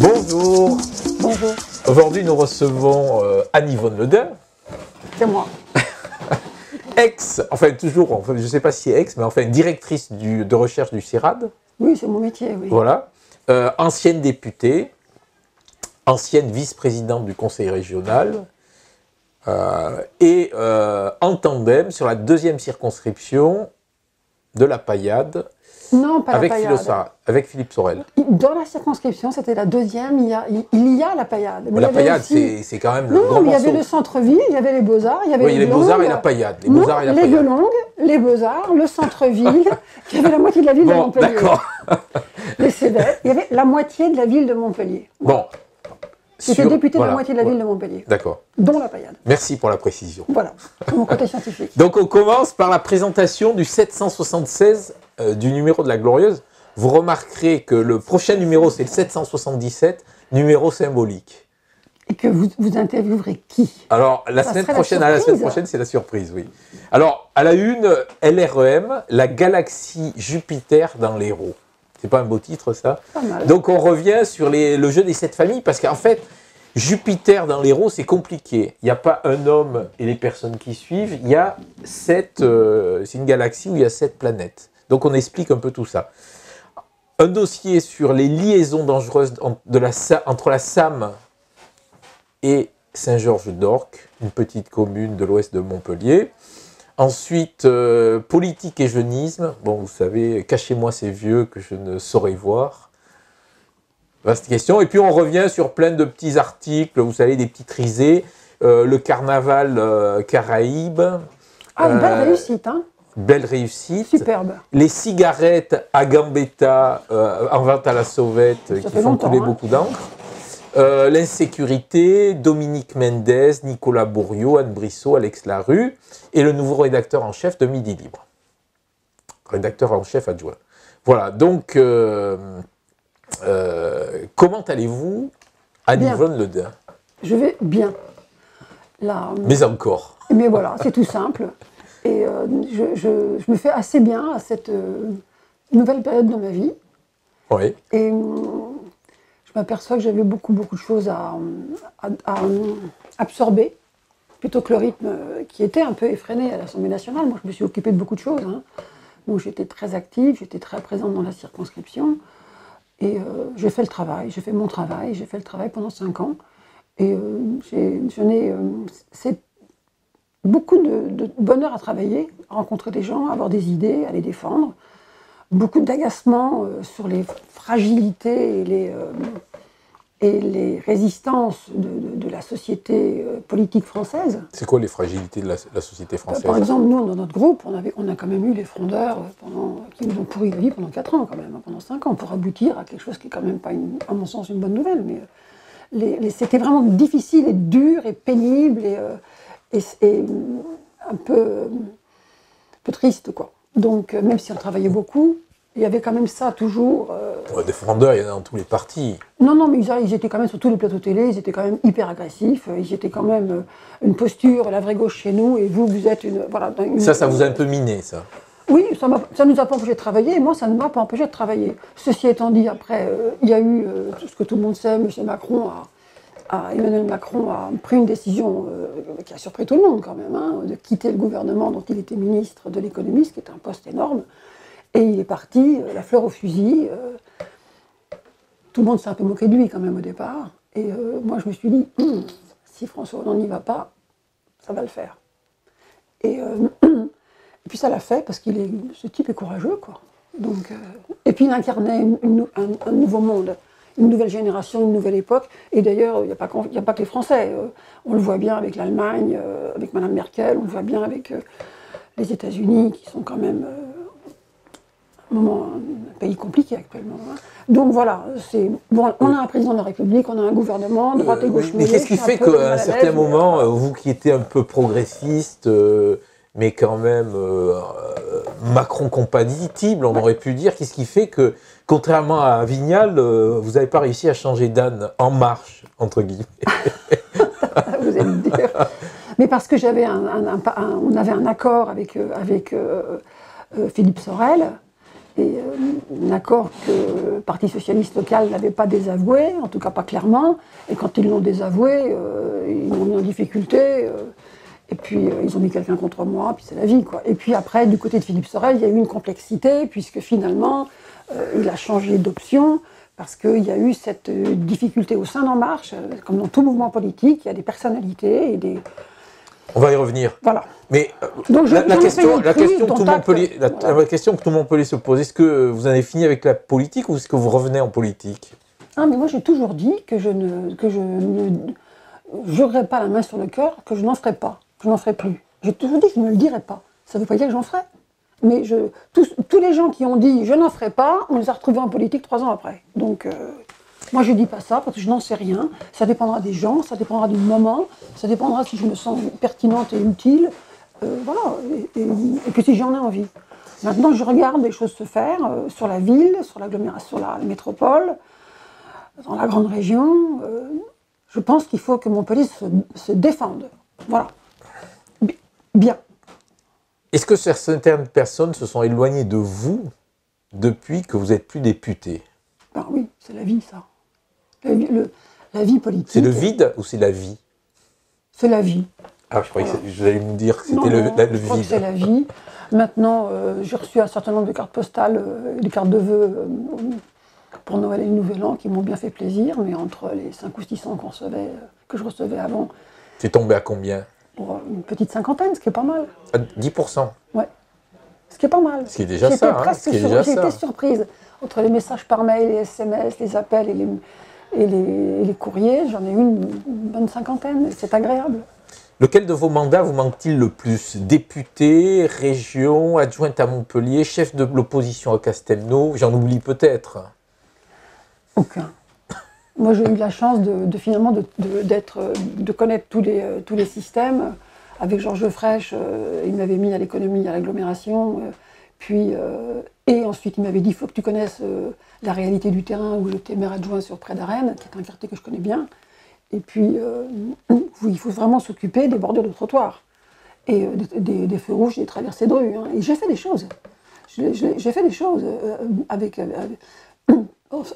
Bonjour. Bonjour. Aujourd'hui, nous recevons Anne-Yvonne Ledin. C'est moi. Je ne sais pas si ex, mais enfin, directrice de recherche du CIRAD. Oui, c'est mon métier, oui. Voilà. Ancienne députée, ancienne vice-présidente du conseil régional, et en tandem sur la deuxième circonscription de la Paillade. Non, pas la Paillade. Avec Philippe Sorel. Dans la circonscription, c'était la deuxième, il y a la Paillade. Mais la Paillade, aussi... c'est quand même le grand morceau. Il y avait le centre-ville, il y avait les Beaux-Arts, il y avait les Beaux-Arts et la Paillade. Les Beaux-Arts et la Paillade. Les Gueulongues, les Beaux-Arts, le centre-ville, il y avait la moitié de la ville de Montpellier. D'accord. Les Cévettes, il y avait la moitié de la ville de Montpellier. Bon. J'étais député de la moitié de la ville de Montpellier. D'accord. Dont la Paillade. Merci pour la précision. Voilà, c'est mon côté scientifique. Donc on commence par la présentation du 776 du numéro de la Glorieuse. Vous remarquerez que le prochain numéro, c'est le 777, numéro symbolique. Et que vous interviewerez qui? Alors, la semaine prochaine, c'est la surprise, oui. Alors, à la une, LREM, la galaxie Jupiter dans l'Hérault. C'est pas un beau titre, ça? Pas mal. Donc, on revient sur le jeu des 7 familles, parce qu'en fait, Jupiter dans l'Hérault, c'est compliqué. Il n'y a pas un homme et les personnes qui suivent. Il y a 7... c'est une galaxie où il y a 7 planètes. Donc, on explique un peu tout ça. Un dossier sur les liaisons dangereuses entre la SAM et Saint-Georges-d'Orc, une petite commune de l'ouest de Montpellier. Ensuite, politique et jeunisme. Bon, vous savez, cachez-moi ces vieux que je ne saurais voir. Vaste question. Et puis, on revient sur plein de petits articles, vous savez, des petites risées. Le carnaval Caraïbes. Ah, une belle réussite, hein? Belle réussite. Superbe. Les cigarettes à Gambetta en vente à la sauvette qui font couler beaucoup d'encre. L'insécurité, Dominique Mendez, Nicolas Bourriot, Anne Brissot, Alex Larue et le nouveau rédacteur en chef de Midi Libre. Rédacteur en chef adjoint. Voilà, donc comment allez-vous, Anne-Yvonne Ledin? Je vais bien. Mais encore. Mais voilà, c'est tout simple. Et je me fais assez bien à cette nouvelle période de ma vie. Oui. Et je m'aperçois que j'avais beaucoup de choses à absorber, plutôt que le rythme qui était un peu effréné à l'Assemblée nationale. Moi, je me suis occupée de beaucoup de choses. Hein. Donc, j'étais très active, j'étais très présente dans la circonscription. Et j'ai fait le travail, j'ai fait mon travail, j'ai fait le travail pendant 5 ans. Et c'est beaucoup de bonheur à travailler, à rencontrer des gens, à avoir des idées, à les défendre. Beaucoup d'agacement sur les fragilités et les résistances de la société politique française. C'est quoi les fragilités de la société française? Par exemple, nous, dans notre groupe, on a quand même eu les frondeurs qui nous ont pourri la vie pendant 4 ans, quand même, pendant 5 ans, pour aboutir à quelque chose qui n'est quand même pas, à mon sens, une bonne nouvelle. Mais c'était vraiment difficile et dur et pénible et un peu triste, quoi. Donc, même si on travaillait beaucoup, il y avait quand même ça, toujours... Des frondeurs, il y en a dans tous les partis. Non, mais ils étaient quand même sur tous les plateaux télé, ils étaient quand même hyper agressifs, ils étaient quand même une posture, la vraie gauche chez nous, et vous êtes une... Voilà, ça vous a un peu miné, ça? Oui, ça ne nous a pas empêché de travailler, et moi, ça ne m'a pas empêché de travailler. Ceci étant dit, après, il y a eu tout ce que tout le monde sait, Emmanuel Macron a pris une décision qui a surpris tout le monde quand même, hein, de quitter le gouvernement dont il était ministre de l'économie, ce qui est un poste énorme, et il est parti, la fleur au fusil. Tout le monde s'est un peu moqué de lui quand même au départ, et moi je me suis dit, si François Hollande n'y va pas, ça va le faire. Et puis ça l'a fait parce ce type est courageux, quoi. Donc, et puis il incarnait un nouveau monde. Une nouvelle génération, une nouvelle époque. Et d'ailleurs, il n'y a pas que les Français. On le voit bien avec l'Allemagne, avec Mme Merkel, on le voit bien avec les États-Unis, qui sont quand même un pays compliqué actuellement. Hein. Donc voilà, on a un président de la République, on a un gouvernement, droite et gauche. Mais qu'est-ce qui fait qu'à un certain moment, vous qui étiez un peu progressiste, mais quand même Macron compatible, on aurait pu dire, qu'est-ce qui fait que, contrairement à Vignal, vous n'avez pas réussi à changer d'âne en marche, entre guillemets? Vous allez me dire. Mais parce que on avait un accord avec Philippe Sorel, un accord que le Parti socialiste local n'avait pas désavoué, en tout cas pas clairement, et quand ils l'ont désavoué, ils m'ont mis en difficulté, et puis ils ont mis quelqu'un contre moi, puis c'est la vie, quoi. Et puis après, du côté de Philippe Sorel, il y a eu une complexité, puisque finalement, il a changé d'option, parce qu'il y a eu cette difficulté au sein d'En Marche, comme dans tout mouvement politique, il y a des personnalités et des... On va y revenir. Voilà. Mais Donc, la question que tout Montpellier se pose, est-ce que vous en avez fini avec la politique ou est-ce que vous revenez en politique? Ah, mais moi j'ai toujours dit que je ne jurerais pas la main sur le cœur, que je n'en ferai pas, que je n'en ferai plus. J'ai toujours dit que je ne le dirais pas. Ça ne veut pas dire que j'en ferai. Mais tous les gens qui ont dit je n'en ferai pas, on les a retrouvés en politique 3 ans après. Donc moi je ne dis pas ça parce que je n'en sais rien. Ça dépendra des gens, ça dépendra du moment, ça dépendra si je me sens pertinente et utile. Voilà, et puis si j'en ai envie. Maintenant je regarde les choses se faire sur la ville, sur l'agglomération, sur la métropole, dans la grande région. Je pense qu'il faut que Montpellier se défende. Voilà. Bien. Est-ce que certaines personnes se sont éloignées de vous depuis que vous n'êtes plus député? Ben oui, c'est la vie, ça. La vie politique. C'est le vide ou c'est la vie? C'est la vie. Ah, je croyais que vous alliez me dire que c'était le Je crois que vide. c'est la vie. Maintenant, j'ai reçu un certain nombre de cartes postales, des cartes de vœux pour Noël et le Nouvel An qui m'ont bien fait plaisir, mais entre les 5 ou 600 que je recevais avant... C'est tombé à combien? Une petite cinquantaine, ce qui est pas mal. 10%. Ouais. Ce qui est pas mal. Ce qui est déjà ça. J'ai été surprise. Entre les messages par mail, les SMS, les appels et les courriers, j'en ai eu une bonne cinquantaine. C'est agréable. Lequel de vos mandats vous manque-t-il le plus? Député, région, adjointe à Montpellier, chef de l'opposition à Castelnau, j'en oublie peut-être. Aucun. Moi, j'ai eu la chance finalement de connaître tous les systèmes. Avec Georges Frêche, il m'avait mis à l'économie, à l'agglomération. Et ensuite, il m'avait dit, il faut que tu connaisses la réalité du terrain, où j'étais maire adjoint sur Près d'Arène, qui est un quartier que je connais bien. Et puis, il faut vraiment s'occuper des bordures de trottoirs. Et des feux rouges, des traversées de rue. Hein. Et j'ai fait des choses. J'ai fait des choses avec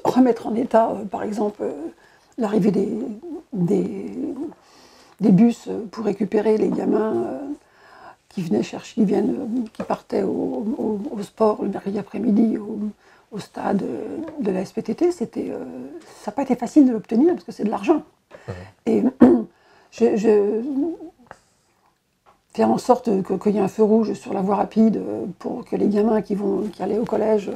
remettre en état, par exemple, l'arrivée des bus pour récupérer les gamins qui partaient au sport le mercredi après-midi au stade de la SPTT. Ça n'a pas été facile de l'obtenir parce que c'est de l'argent. Et faire en sorte qu'il y ait un feu rouge sur la voie rapide pour que les gamins qui allaient au collège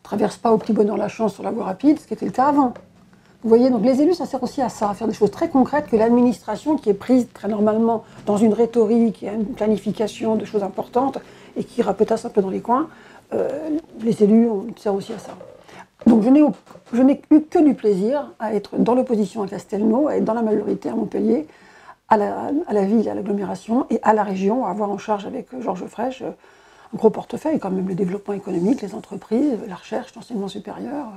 traversent pas au petit bonheur la chance sur la voie rapide, ce qui était le cas avant. Vous voyez, donc les élus, ça sert aussi à ça, à faire des choses très concrètes que l'administration, qui est prise très normalement dans une rhétorique et une planification de choses importantes et qui rapotasse un peu dans les coins, les élus, on sert aussi à ça. Donc je n'ai eu que du plaisir à être dans l'opposition à Castelnau, à être dans la majorité à Montpellier, à la ville, à l'agglomération et à la région, à avoir en charge avec Georges Frêche un gros portefeuille, quand même, le développement économique, les entreprises, la recherche, l'enseignement supérieur,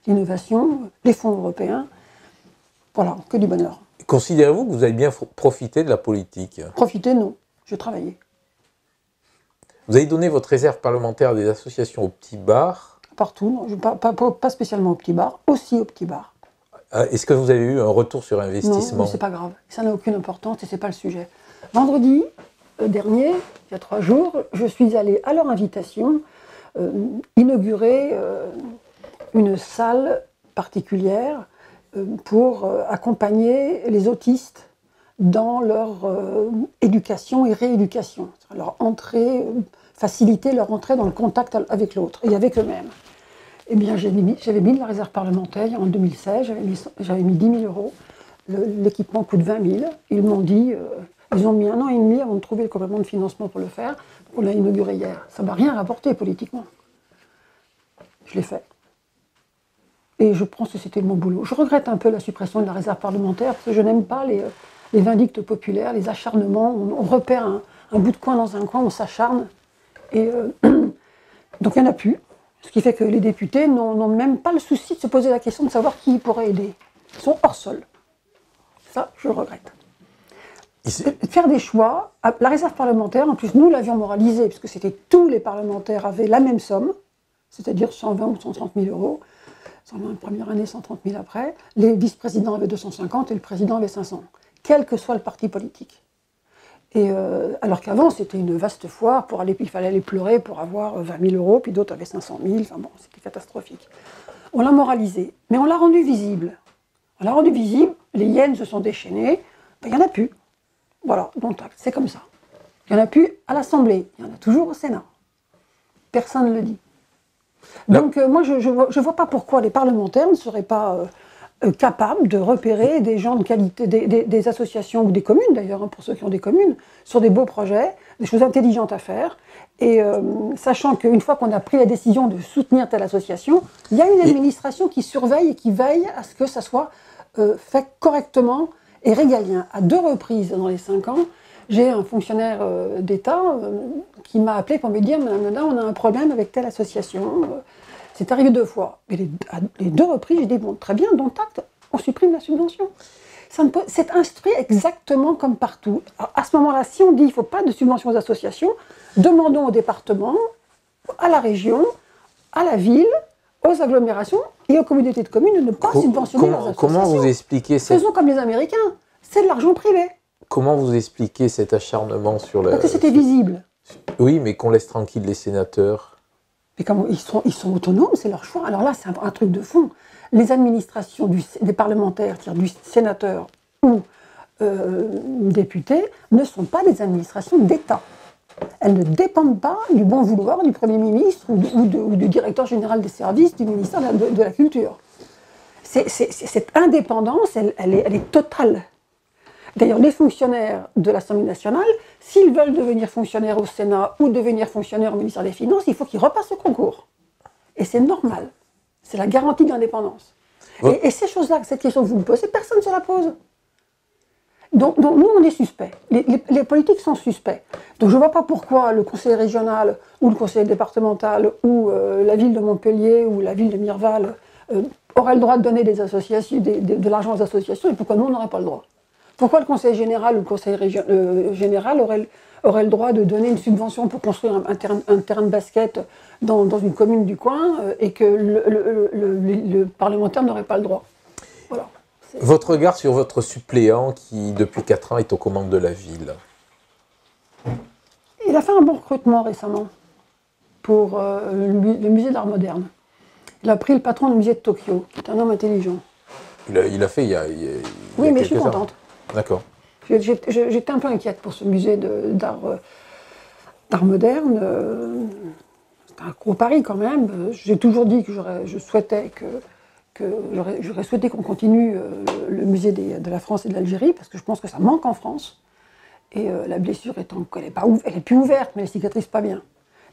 l'innovation, les fonds européens. Voilà, que du bonheur. Considérez-vous que vous avez bien profité de la politique? Profiter, non. Je travaillais. Vous avez donné votre réserve parlementaire à des associations au petit bar? Partout, non, pas spécialement au petit bar, aussi au petit bar. Est-ce que vous avez eu un retour sur investissement? Non, mais c'est pas grave. Ça n'a aucune importance et c'est pas le sujet. Vendredi dernier, il y a 3 jours, je suis allée à leur invitation inaugurer une salle particulière pour accompagner les autistes dans leur éducation et rééducation. Leur entrée, faciliter leur entrée dans le contact avec l'autre et avec eux-mêmes. Eh bien, j'avais mis de la réserve parlementaire en 2016, j'avais mis 10 000 euros. L'équipement coûte 20 000. Ils m'ont dit, ils ont mis 1 an et demi avant de trouver le complément de financement pour le faire. On l'a inauguré hier. Ça ne m'a rien rapporté politiquement. Je l'ai fait. Et je pense que c'était mon boulot. Je regrette un peu la suppression de la réserve parlementaire parce que je n'aime pas les vindictes populaires, les acharnements. On repère un bout de coin dans un coin, on s'acharne. Et donc il n'y en a plus. Ce qui fait que les députés n'ont même pas le souci de se poser la question de savoir qui pourrait aider. Ils sont hors sol. Ça, je le regrette. Faire des choix, la réserve parlementaire, en plus nous l'avions moralisée, puisque tous les parlementaires avaient la même somme, c'est-à-dire 120 ou 130 000 euros. 120 la première année, 130 000 après. Les vice-présidents avaient 250 et le président avait 500, quel que soit le parti politique. Et alors qu'avant, c'était une vaste foire, il fallait aller pleurer pour avoir 20 000 euros, puis d'autres avaient 500 000, enfin bon, c'était catastrophique. On l'a moralisé, mais on l'a rendu visible. On l'a rendu visible, les hyènes se sont déchaînées, ben, il n'y en a plus. Voilà, donc c'est comme ça. Il n'y en a plus à l'Assemblée, il y en a toujours au Sénat. Personne ne le dit. Donc moi, je ne vois pas pourquoi les parlementaires ne seraient pas capables de repérer des gens de qualité, des associations ou des communes d'ailleurs, hein, pour ceux qui ont des communes, sur des beaux projets, des choses intelligentes à faire. Et sachant qu'une fois qu'on a pris la décision de soutenir telle association, il y a une administration qui surveille et qui veille à ce que ça soit fait correctement et régalien. À 2 reprises dans les 5 ans, j'ai un fonctionnaire d'État qui m'a appelé pour me dire « Madame Leda, on a un problème avec telle association. » C'est arrivé 2 fois. Et les 2 reprises, j'ai dit « Bon, très bien, dont acte, on supprime la subvention. » C'est instruit exactement comme partout. Alors, à ce moment-là, si on dit « Il ne faut pas de subvention aux associations », demandons au département, à la région, à la ville, aux agglomérations et aux communautés de communes de ne pas subventionner leurs associations. Comment vous expliquez ça? Faisons comme les Américains, c'est de l'argent privé. Comment vous expliquez cet acharnement sur la... Parce que c'était visible. Oui, mais qu'on laisse tranquille les sénateurs. Mais comme ils sont autonomes, c'est leur choix. Alors là, c'est un truc de fond. Les administrations des parlementaires, c'est-à-dire du sénateur ou député, ne sont pas des administrations d'État. Elles ne dépendent pas du bon vouloir du Premier ministre ou du directeur général des services du ministère de la Culture. Cette indépendance, elle est totale. D'ailleurs, les fonctionnaires de l'Assemblée nationale, s'ils veulent devenir fonctionnaires au Sénat ou devenir fonctionnaires au ministère des Finances, il faut qu'ils repassent le concours. Et c'est normal. C'est la garantie de l'indépendance. Oh. Et ces choses-là, cette question que vous me posez, personne ne se la pose. Donc nous, on est suspects. Les politiques sont suspects. Donc je ne vois pas pourquoi le conseil régional ou le conseil départemental ou la ville de Montpellier ou la ville de Mirval auraient le droit de donner de l'argent aux associations et pourquoi nous, on n'aurait pas le droit. Pourquoi le conseil général ou le conseil général aurait le droit de donner une subvention pour construire un terrain de basket dans une commune du coin et que le parlementaire n'aurait pas le droit. Voilà. Votre regard sur votre suppléant qui, depuis 4 ans, est aux commandes de la ville? Il a fait un bon recrutement récemment pour le musée d'art moderne. Il a pris le patron du musée de Tokyo, qui est un homme intelligent. Il a fait il y a oui, mais je suis contente. D'accord. J'étais un peu inquiète pour ce musée d'art moderne. C'est un gros pari quand même. J'ai toujours dit que j'aurais souhaité qu'on continue le musée de la France et de l'Algérie, parce que je pense que ça manque en France. Et la blessure étant qu'elle est plus ouverte, mais elle cicatrise pas bien.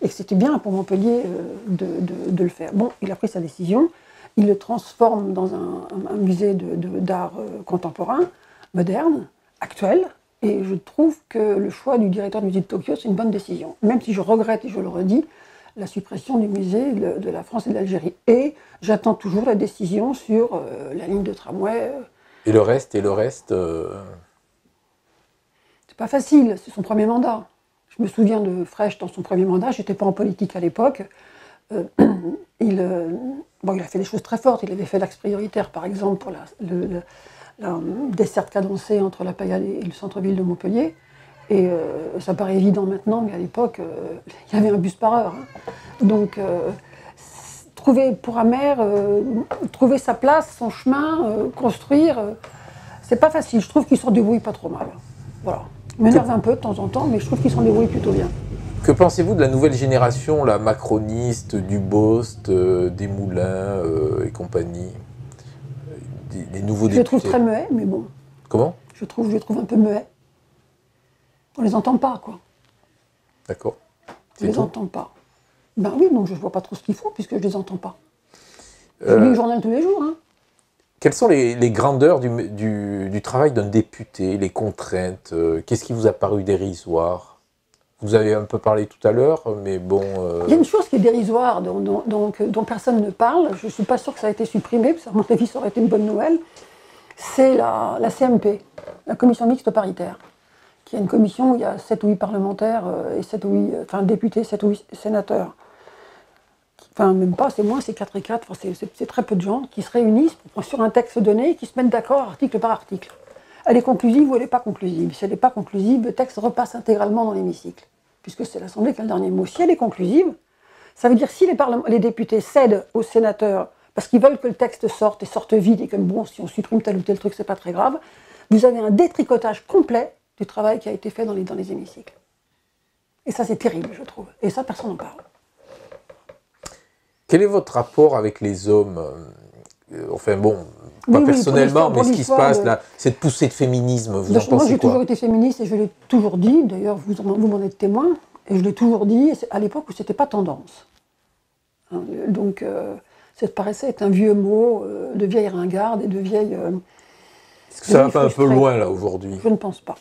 Et que c'était bien pour Montpellier de le faire. Bon, il a pris sa décision. Il le transforme dans un musée d'art contemporain, moderne, actuel, et je trouve que le choix du directeur du musée de Tokyo, c'est une bonne décision. Même si je regrette, et je le redis, la suppression du musée de la France et de l'Algérie. Et j'attends toujours la décision sur la ligne de tramway. Et le reste C'est pas facile, c'est son premier mandat. Je me souviens de Frêche dans son premier mandat, j'étais pas en politique à l'époque. Il a fait des choses très fortes, il avait fait l'axe prioritaire, par exemple, pour la desserte cadencée entre la Payade et le centre-ville de Montpellier. Et ça paraît évident maintenant, mais à l'époque, il y avait un bus par heure. Hein. Donc, pour un maire, trouver sa place, son chemin, construire, c'est pas facile. Je trouve qu'il s'en débrouille pas trop mal. Voilà. Il m'énerve un peu de temps en temps, mais je trouve qu'il s'en débrouille plutôt bien. Que pensez-vous de la nouvelle génération, la macroniste, Dubost, Desmoulins et compagnie, des nouveaux députés? Je les trouve très muets, mais bon. Comment? Je les trouve un peu muets. On les entend pas, quoi. D'accord. On les entend pas. Ben oui, donc je vois pas trop ce qu'ils font, puisque je les entends pas. Je lis le journal tous les jours, hein. Quelles sont les grandeurs du travail d'un député, les contraintes? Qu'est-ce qui vous a paru dérisoire? Vous avez un peu parlé tout à l'heure, mais bon... Il y a une chose qui est dérisoire, dont personne ne parle, je ne suis pas sûre que ça a été supprimé, parce qu'à mon avis, ça aurait été une bonne nouvelle, c'est la CMP, la commission mixte paritaire, qui est une commission où il y a 7 ou 8 parlementaires, et 7 ou 8, députés, 7 ou 8 sénateurs. enfin même pas, c'est moins, c'est 4 et 4, enfin, c'est très peu de gens qui se réunissent sur un texte donné et qui se mettent d'accord article par article. Elle est conclusive ou elle n'est pas conclusive. Si elle n'est pas conclusive, le texte repasse intégralement dans l'hémicycle, puisque c'est l'Assemblée qui a le dernier mot. Si elle est conclusive, ça veut dire si les députés cèdent aux sénateurs parce qu'ils veulent que le texte sorte et sorte vite et que bon, si on supprime tel ou tel truc, c'est pas très grave, vous avez un détricotage complet du travail qui a été fait dans les hémicycles. Et ça, c'est terrible, je trouve. Et ça, personne n'en parle. Quel est votre rapport avec les hommes? Enfin bon, pas personnellement, mais ce qui se passe là, cette poussée de féminisme, vous en pensez quoi? Moi, j'ai toujours été féministe et je l'ai toujours dit, d'ailleurs, vous m'en êtes témoin, et je l'ai toujours dit, à l'époque où c'était pas tendance. Hein, donc, ça paraissait être un vieux mot de vieille ringarde et de vieille... Est-ce que ça va pas un peu loin, là, aujourd'hui? Je ne pense pas.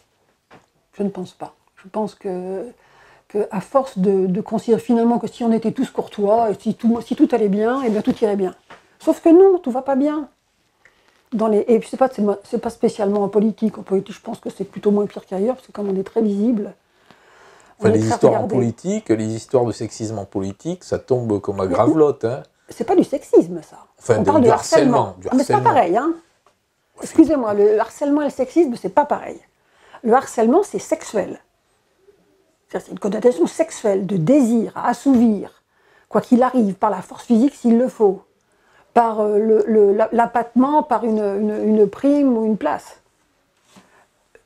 Je ne pense pas. Je pense qu'à force de considérer finalement que si on était tous courtois, et si tout allait bien, eh bien tout irait bien. Sauf que non, tout va pas bien. Et puis c'est pas spécialement en politique. En politique, je pense que c'est plutôt moins pire qu'ailleurs, parce que comme on est très visible... Enfin, les histoires en politique, les histoires de sexisme en politique, ça tombe comme à gravelotte. Hein. C'est pas du sexisme, ça. Enfin, on parle du harcèlement. Mais c'est pas pareil, hein. Excusez-moi, le harcèlement et le sexisme, c'est pas pareil. Le harcèlement, c'est sexuel. C'est une connotation sexuelle, de désir à assouvir, quoi qu'il arrive, par la force physique s'il le faut, par l'appâtement, par une prime ou une place.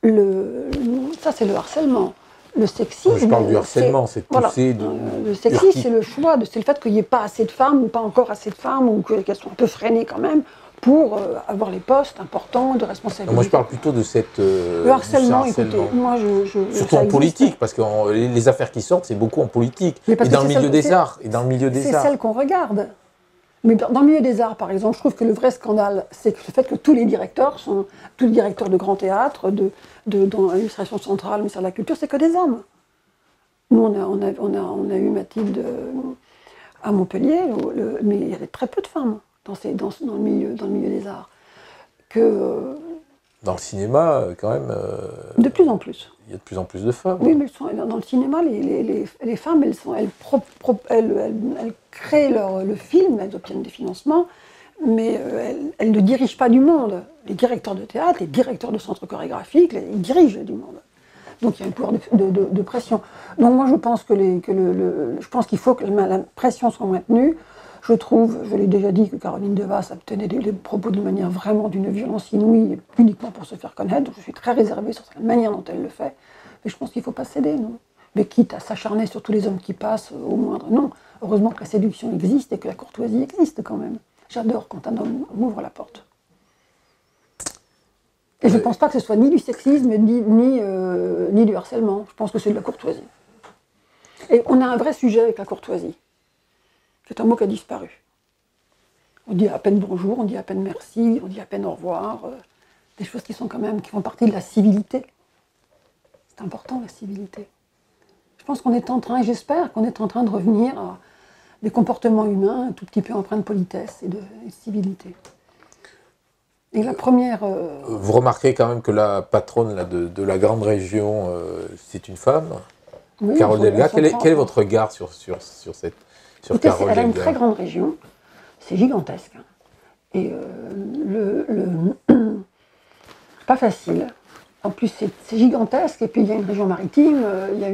Ça, c'est le harcèlement. Le sexisme... Je parle du harcèlement, c'est poussé de... Le sexisme, c'est le choix, c'est le fait qu'il n'y ait pas assez de femmes, ou pas encore assez de femmes, ou qu'elles soient un peu freinées quand même, pour avoir les postes importants de responsabilité. Moi, je parle plutôt de cette... le harcèlement, écoutez, moi, surtout en politique, parce que les affaires qui sortent, c'est beaucoup en politique, et dans le milieu des arts. C'est celle qu'on regarde. Mais dans le milieu des arts, par exemple, je trouve que le vrai scandale, c'est le fait que tous les directeurs de grands théâtres, dans l'administration centrale, le ministère de la Culture, c'est que des hommes. Nous, on a eu Mathilde à Montpellier, mais il y avait très peu de femmes dans le milieu des arts. Dans le cinéma, quand même... de plus en plus. Il y a de plus en plus de femmes. Oui, mais dans le cinéma, les femmes, elles créent le film, elles obtiennent des financements, mais elles ne dirigent pas du monde. Les directeurs de théâtre, les directeurs de centres chorégraphiques, ils dirigent du monde. Donc il y a un pouvoir de pression. Donc moi je pense qu'il faut que la pression soit maintenue. Je trouve, je l'ai déjà dit, que Caroline Devasse tenait des propos d'une manière vraiment d'une violence inouïe, uniquement pour se faire connaître. Donc je suis très réservée sur la manière dont elle le fait. Mais je pense qu'il ne faut pas céder, non. Mais quitte à s'acharner sur tous les hommes qui passent, au moindre. Non, heureusement que la séduction existe et que la courtoisie existe quand même. J'adore quand un homme m'ouvre la porte. Et je ne pense pas que ce soit ni du sexisme, ni du harcèlement. Je pense que c'est de la courtoisie. Et on a un vrai sujet avec la courtoisie. C'est un mot qui a disparu. On dit à peine bonjour, on dit à peine merci, on dit à peine au revoir. Des choses qui font partie de la civilité. C'est important, la civilité. Je pense qu'on est en train, et j'espère qu'on est en train de revenir à des comportements humains un tout petit peu empreints de politesse et de civilité. Et la première... Vous remarquez quand même que la patronne là, de la grande région, c'est une femme, oui, Carole Delga. Quel est votre regard sur cette... Elle a une très grande région, c'est gigantesque. Et pas facile. En plus, c'est gigantesque, et puis il y a une région maritime, il y a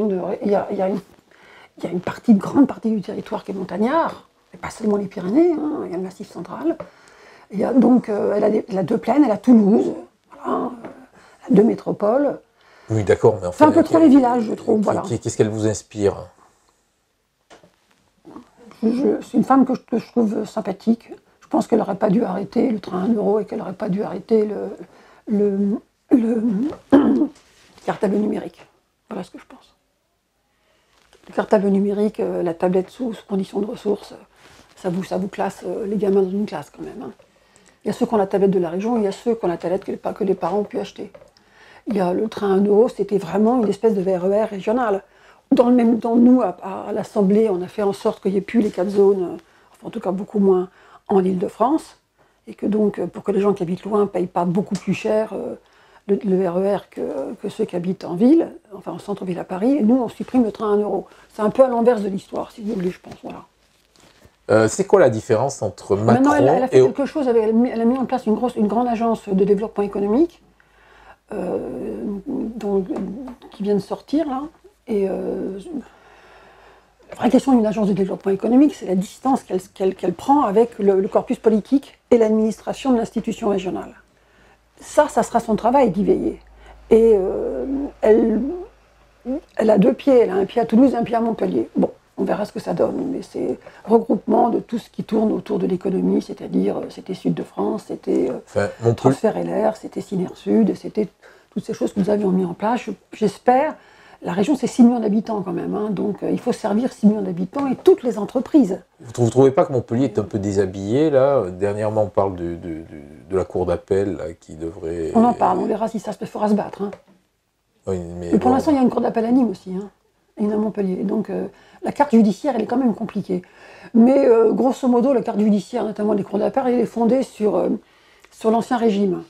une grande partie du territoire qui est montagnard, et pas seulement les Pyrénées, hein, il y a le Massif central. Donc, elle a deux plaines, elle a Toulouse, voilà, elle a deux métropoles. Oui, d'accord, mais enfin... C'est un peu trop les villages, je trouve, voilà. Qu'est-ce qu'elle vous inspire? C'est une femme que je trouve sympathique. Je pense qu'elle n'aurait pas dû arrêter le train à 1 euro et qu'elle n'aurait pas dû arrêter le cartable numérique. Voilà ce que je pense. Le cartable numérique, la tablette sous condition de ressources, ça vous classe les gamins dans une classe quand même. Hein. Il y a ceux qui ont la tablette de la région, il y a ceux qui ont la tablette que les parents ont pu acheter. Il y a le train à 1 euro, c'était vraiment une espèce de RER régional. Dans le même temps, nous, à l'Assemblée, on a fait en sorte qu'il n'y ait plus les 4 zones, enfin, en tout cas beaucoup moins en Île-de-France, et que donc, pour que les gens qui habitent loin ne payent pas beaucoup plus cher le RER que ceux qui habitent en ville, enfin en centre-ville à Paris, et nous, on supprime le train à 1 euro. C'est un peu à l'inverse de l'histoire, si vous voulez, je pense, voilà. C'est quoi la différence entre Macron Maintenant, elle a fait et... quelque chose, elle a mis en place une grande agence de développement économique qui vient de sortir, là. Et la vraie question d'une agence de développement économique, c'est la distance qu'elle prend avec le corpus politique et l'administration de l'institution régionale. Ça sera son travail d'y veiller. Et elle a deux pieds, elle a un pied à Toulouse et un pied à Montpellier. Bon, on verra ce que ça donne, mais c'est regroupement de tout ce qui tourne autour de l'économie, c'est-à-dire c'était Sud de France, c'était Transfert LR, c'était Syner Sud, c'était toutes ces choses que nous avions mis en place. J'espère. La région, c'est 6 millions d'habitants quand même, hein, donc il faut servir 6 millions d'habitants et toutes les entreprises. Vous ne trouvez pas que Montpellier est un peu déshabillé, là? Dernièrement, on parle de la cour d'appel qui devrait... On en parle, on verra si ça se fera se battre. Hein. Oui, mais pour l'instant, il y a une cour d'appel à Nîmes aussi, hein, et une à Montpellier. Donc la carte judiciaire, elle est quand même compliquée. Mais grosso modo, la carte judiciaire, notamment des cours d'appel, elle est fondée sur l'ancien régime.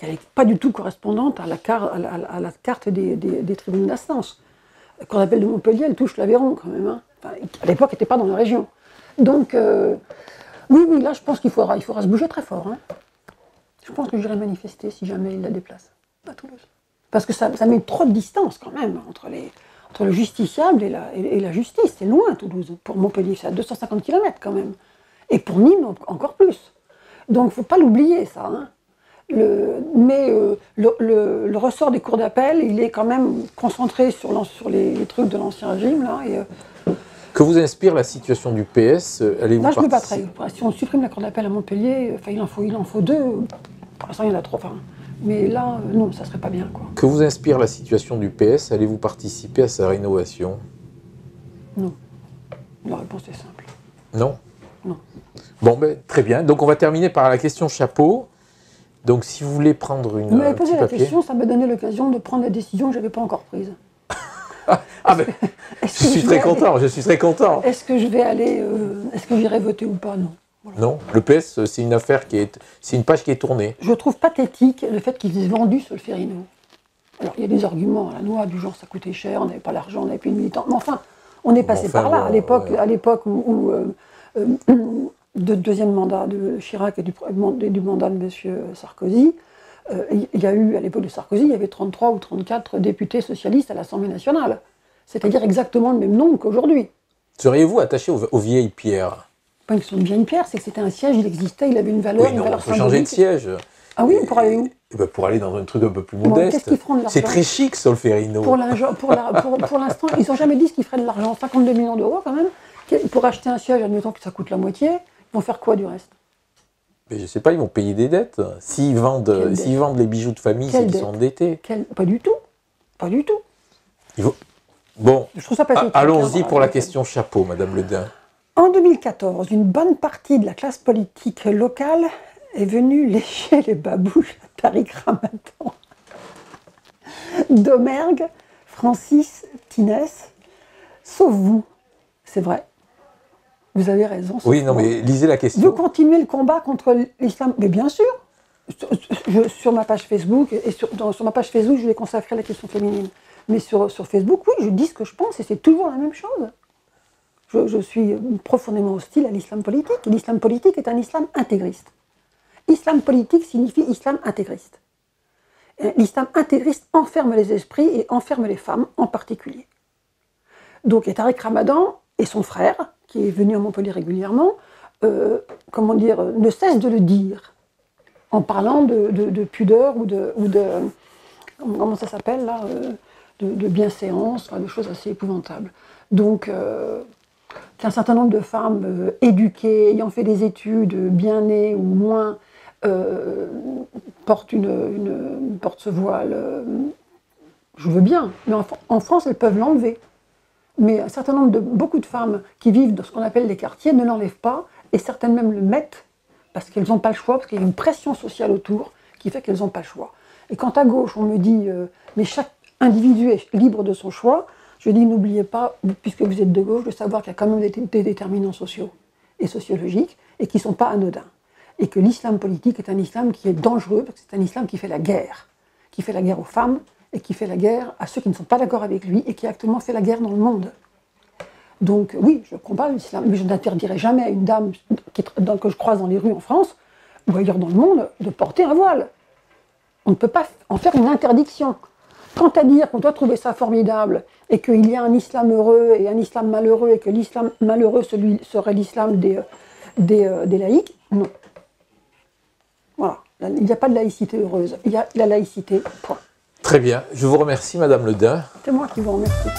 Elle n'est pas du tout correspondante à la carte des tribunaux d'instance. La cour d'appel de Montpellier, elle touche l'Aveyron quand même. Hein. Enfin, à l'époque, elle n'était pas dans la région. Donc, oui, là, je pense qu'il faudra se bouger très fort. Hein. Je pense que j'irai manifester si jamais il la déplace à Toulouse. Parce que ça met trop de distance quand même entre le justiciable et la justice. C'est loin, Toulouse. Pour Montpellier, c'est à 250 km quand même. Et pour Nîmes, encore plus. Donc, il ne faut pas l'oublier, ça. Hein. Mais le ressort des cours d'appel, il est quand même concentré sur les trucs de l'ancien régime. Là, que vous inspire la situation du PS? Allez-vous là, je me battrai. Si on supprime la cour d'appel à Montpellier, il en faut deux. Pour l'instant, il y en a trop. Mais là, non, ça serait pas bien. Quoi. Que vous inspire la situation du PS? Allez-vous participer à sa rénovation? Non. La réponse est simple. Non? Non. Bon, ben, très bien. Donc, on va terminer par la question chapeau. Donc, si vous voulez prendre une. Vous m'avez posé la question, ça m'a donné l'occasion de prendre la décision que je n'avais pas encore prise. Ben, je suis très content, je suis très content. Est-ce que je vais aller. Est-ce que j'irai voter ou pas? Non. Voilà. Non, le PS, c'est une affaire c'est une page qui est tournée. Je trouve pathétique le fait qu'ils aient vendu Solferino. Alors, il y a des arguments à la noix, du genre ça coûtait cher, on n'avait pas l'argent, on n'avait plus de militants. Mais enfin, on est passé par là, à l'époque où de deuxième mandat de Chirac et du mandat de M. Sarkozy, il y a eu, à l'époque de Sarkozy, il y avait 33 ou 34 députés socialistes à l'Assemblée nationale. C'est-à-dire exactement le même nombre qu'aujourd'hui. Seriez-vous attaché aux vieilles pierres? Pas une question de vieille pierre, c'est que c'était un siège, il existait, il avait une valeur, oui, non, on peut changer de siège. Ah oui, pour aller où? Pour aller dans un truc un peu plus modeste. Qu'est-ce qu'ils feront de l'argent? C'est très chic, Solferino. Pour l'instant, ils n'ont jamais dit ce qu'ils feraient de l'argent. 52 millions d'euros quand même. Pour acheter un siège, admettons que ça coûte la moitié, ils vont faire quoi du reste? Mais je ne sais pas, ils vont payer des dettes. S'ils vendent les bijoux de famille, c'est qu'ils sont endettés. Pas du tout. Pas du tout. Bon, je trouve ça pathétique. Allons-y pour la question chapeau, Madame Ledin. En 2014, une bonne partie de la classe politique locale est venue lécher les babouches à Tariq Ramadan. Domergue, Francis, Tinès, sauf vous. C'est vrai. Vous avez raison. Oui, non, mais lisez la question. Vous continuez le combat contre l'islam? Mais bien sûr. Sur ma page Facebook, et sur ma page Facebook, je l'ai consacré à la question féminine. Mais sur Facebook, oui, je dis ce que je pense, et c'est toujours la même chose. Je suis profondément hostile à l'islam politique. L'islam politique est un islam intégriste. Islam politique signifie islam intégriste. L'islam intégriste enferme les esprits et enferme les femmes en particulier. Donc, Tariq Ramadan et son frère, qui est venu à Montpellier régulièrement, ne cessent de le dire, en parlant de pudeur ou de comment ça s'appelle là, de bienséance, de choses assez épouvantables. Donc, qu'un certain nombre de femmes éduquées, ayant fait des études, bien nées ou moins, portent ce voile, je veux bien, mais en France, elles peuvent l'enlever. Mais beaucoup de femmes qui vivent dans ce qu'on appelle les quartiers ne l'enlèvent pas, et certaines même le mettent, parce qu'elles n'ont pas le choix, parce qu'il y a une pression sociale autour qui fait qu'elles n'ont pas le choix. Et quand à gauche, on me dit mais chaque individu est libre de son choix, je dis n'oubliez pas, puisque vous êtes de gauche, de savoir qu'il y a quand même des déterminants sociaux et sociologiques, et qui ne sont pas anodins. Et que l'islam politique est un islam qui est dangereux, parce que c'est un islam qui fait la guerre aux femmes, et qui fait la guerre à ceux qui ne sont pas d'accord avec lui, et qui actuellement fait la guerre dans le monde. Donc oui, je combats l'islam, mais je n'interdirai jamais à une dame que je croise dans les rues en France, ou ailleurs dans le monde, de porter un voile. On ne peut pas en faire une interdiction. Quant à dire qu'on doit trouver ça formidable, et qu'il y a un islam heureux et un islam malheureux, et que l'islam malheureux serait l'islam des laïcs, non. Voilà, il n'y a pas de laïcité heureuse, il y a la laïcité, point. Très bien, je vous remercie Madame Le Dain. C'est moi qui vous remercie.